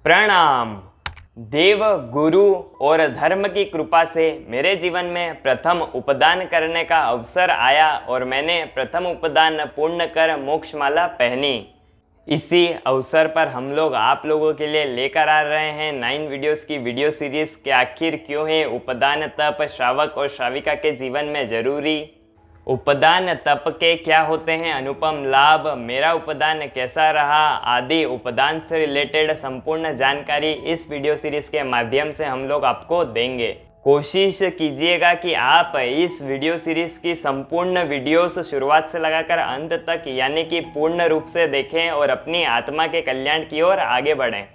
प्रणाम। देव, गुरु और धर्म की कृपा से मेरे जीवन में प्रथम उपदान करने का अवसर आया और मैंने प्रथम उपदान पूर्ण कर मोक्षमाला पहनी। इसी अवसर पर हम लोग आप लोगों के लिए लेकर आ रहे हैं 9 वीडियोस की वीडियो सीरीज के आखिर क्यों है उपदान तप श्रावक और श्राविका के जीवन में जरूरी, उपदान तप के क्या होते हैं अनुपम लाभ, मेरा उपदान कैसा रहा आदि उपदान से रिलेटेड संपूर्ण जानकारी इस वीडियो सीरीज के माध्यम से हम लोग आपको देंगे। कोशिश कीजिएगा कि आप इस वीडियो सीरीज की संपूर्ण वीडियोस शुरुआत से लगाकर अंत तक यानी कि पूर्ण रूप से देखें और अपनी आत्मा के कल्याण की ओर आगे बढ़ें।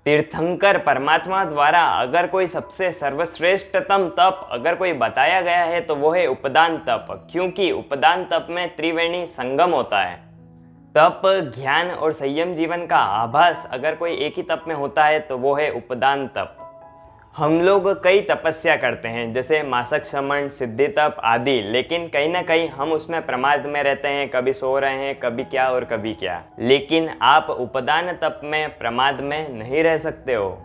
तीर्थंकर परमात्मा द्वारा अगर कोई सबसे सर्वश्रेष्ठतम तप अगर कोई बताया गया है तो वो है उपदान तप, क्योंकि उपदान तप में त्रिवेणी संगम होता है। तप, ज्ञान और संयम जीवन का आभास अगर कोई एक ही तप में होता है तो वो है उपदान तप। हम लोग कई तपस्या करते हैं जैसे मासक शमन, सिद्धि तप आदि, लेकिन कहीं ना कहीं हम उसमें प्रमाद में रहते हैं, कभी सो रहे हैं, कभी क्या और कभी क्या। लेकिन आप उपदान तप में प्रमाद में नहीं रह सकते हो।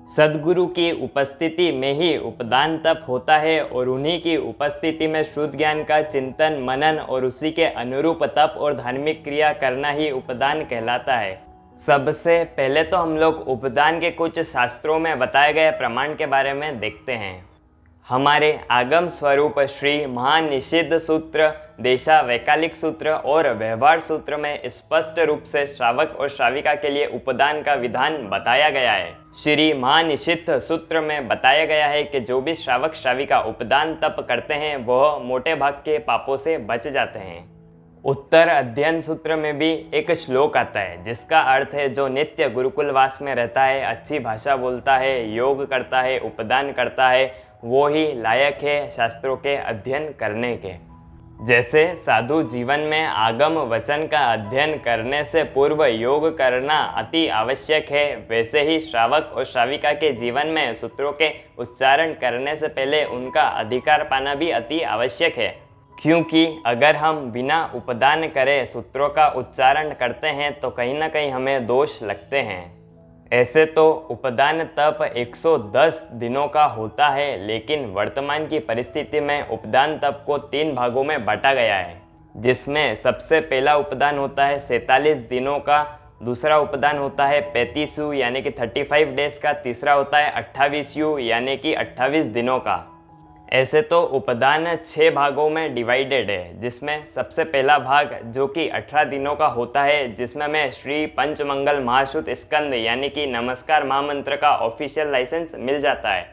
सद्गुरु की उपस्थिति में ही उपदान तप होता है और उन्हीं की उपस्थिति में शुद्ध ज्ञान का चिंतन मनन और उसी के अनुरूप तप और धार्मिक क्रिया करना ही उपदान कहलाता है। सबसे पहले तो हम लोग उपदान के कुछ शास्त्रों में बताए गए प्रमाण के बारे में देखते हैं। हमारे आगम स्वरूप श्री महानिषिद्ध सूत्र, देशा वैकालिक सूत्र और व्यवहार सूत्र में स्पष्ट रूप से श्रावक और श्राविका के लिए उपदान का विधान बताया गया है। श्री महानिषिद्ध सूत्र में बताया गया है कि जो भी श्रावक श्राविका उपदान तप करते हैं वह मोटे भाग के पापों से बच जाते हैं। उत्तर अध्ययन सूत्र में भी एक श्लोक आता है जिसका अर्थ है जो नित्य गुरुकुलवास में रहता है, अच्छी भाषा बोलता है, योग करता है, उपदान करता है, वो ही लायक है शास्त्रों के अध्ययन करने के। जैसे साधु जीवन में आगम वचन का अध्ययन करने से पूर्व योग करना अति आवश्यक है, वैसे ही श्रावक और श्राविका के जीवन में सूत्रों के उच्चारण करने से पहले उनका अधिकार पाना भी अति आवश्यक है। क्योंकि अगर हम बिना उपदान करे सूत्रों का उच्चारण करते हैं तो कहीं ना कहीं हमें दोष लगते हैं। ऐसे तो उपदान तप 110 दिनों का होता है, लेकिन वर्तमान की परिस्थिति में उपदान तप को 3 भागों में बांटा गया है, जिसमें सबसे पहला उपदान होता है 47 दिनों का, दूसरा उपदान होता है 35 यानी कि 35 डेज का, तीसरा होता है 28 यानी कि 28 दिनों का। ऐसे तो उपदान 6 भागों में डिवाइडेड है, जिसमें सबसे पहला भाग जो कि 18 दिनों का होता है, जिसमें हमें श्री पंचमंगल महाश्रुत स्कंद यानी कि नमस्कार महामंत्र का ऑफिशियल लाइसेंस मिल जाता है।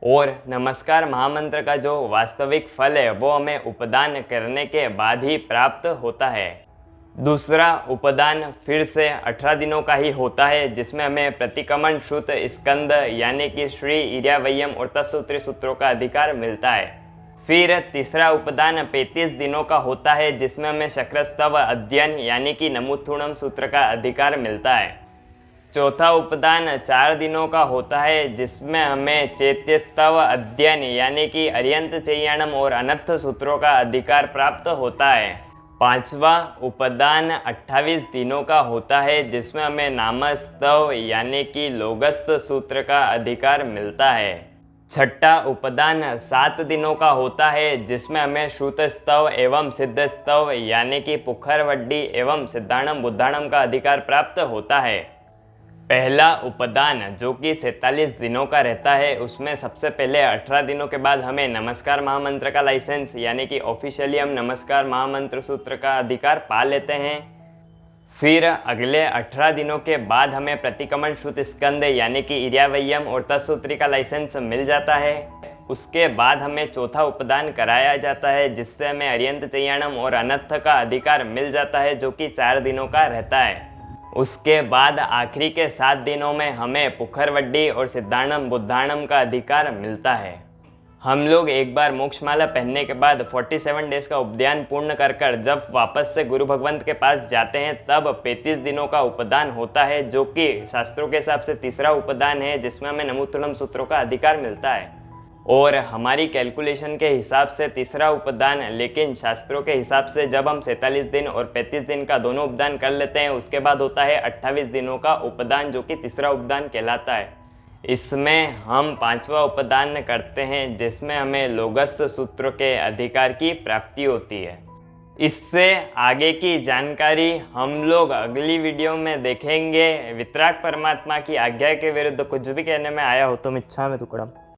और नमस्कार महामंत्र का जो वास्तविक फल है वो हमें उपदान करने के बाद ही प्राप्त होता है। दूसरा उपदान फिर से 18 दिनों का ही होता है, जिसमें हमें प्रतिक्रमण श्रुत स्कंद यानी कि श्री इर्यावयम और तत्सूत्री सूत्रों का अधिकार मिलता है। फिर तीसरा उपदान 35 दिनों का होता है, जिसमें हमें शक्रस्तव अध्ययन यानी कि नमुथुणम सूत्र का अधिकार मिलता है। चौथा उपदान 4 दिनों का होता है, जिसमें हमें चैत्यस्तव अध्ययन यानी कि अर्यंत चैयाणम और अनर्थ सूत्रों का अधिकार प्राप्त होता है। पांचवा उपदान 28 दिनों का होता है, जिसमें हमें नामस्तव यानी कि लोगस्थ सूत्र का अधिकार मिलता है। छठा उपदान 7 दिनों का होता है, जिसमें हमें श्रुतस्तव एवं सिद्धस्तव यानी कि पुखरवड्डी एवं सिद्धाणम बुद्धाणम का अधिकार प्राप्त होता है। पहला उपदान जो कि 47 दिनों का रहता है, उसमें सबसे पहले 18 दिनों के बाद हमें नमस्कार महामंत्र का लाइसेंस यानी कि ऑफिशियली हम नमस्कार महामंत्र सूत्र का अधिकार पा लेते हैं। फिर अगले 18 दिनों के बाद हमें प्रतिक्रमण श्रुत स्कंद यानी कि इर्यावयम और तत्सूत्री का लाइसेंस मिल जाता है। उसके बाद हमें चौथा उपदान कराया जाता है, जिससे हमें अर्यंत चैयाणम और अनर्थ का अधिकार मिल जाता है, जो कि 4 दिनों का रहता है। उसके बाद आखिरी के 7 दिनों में हमें पुखरवड्डी और सिद्धाणम बुद्धाणम का अधिकार मिलता है। हम लोग एक बार मोक्षमाला पहनने के बाद 47 डेज का उपदान पूर्ण कर जब वापस से गुरु भगवंत के पास जाते हैं तब 35 दिनों का उपदान होता है, जो कि शास्त्रों के हिसाब से तीसरा उपदान है, जिसमें हमें नमुथुणम सूत्रों का अधिकार मिलता है। और हमारी कैलकुलेशन के हिसाब से तीसरा उपदान, लेकिन शास्त्रों के हिसाब से जब हम 47 दिन और 35 दिन का दोनों उपदान कर लेते हैं उसके बाद होता है 28 दिनों का उपदान, जो कि तीसरा उपदान कहलाता है। इसमें हम पांचवा उपदान करते हैं जिसमें हमें लोगस सूत्र के अधिकार की प्राप्ति होती है। इससे आगे की जानकारी हम लोग अगली वीडियो में देखेंगे। वितराग परमात्मा की आज्ञा के विरुद्ध कुछ भी कहने में आया हो तो मिच्छामि दुक्कडम।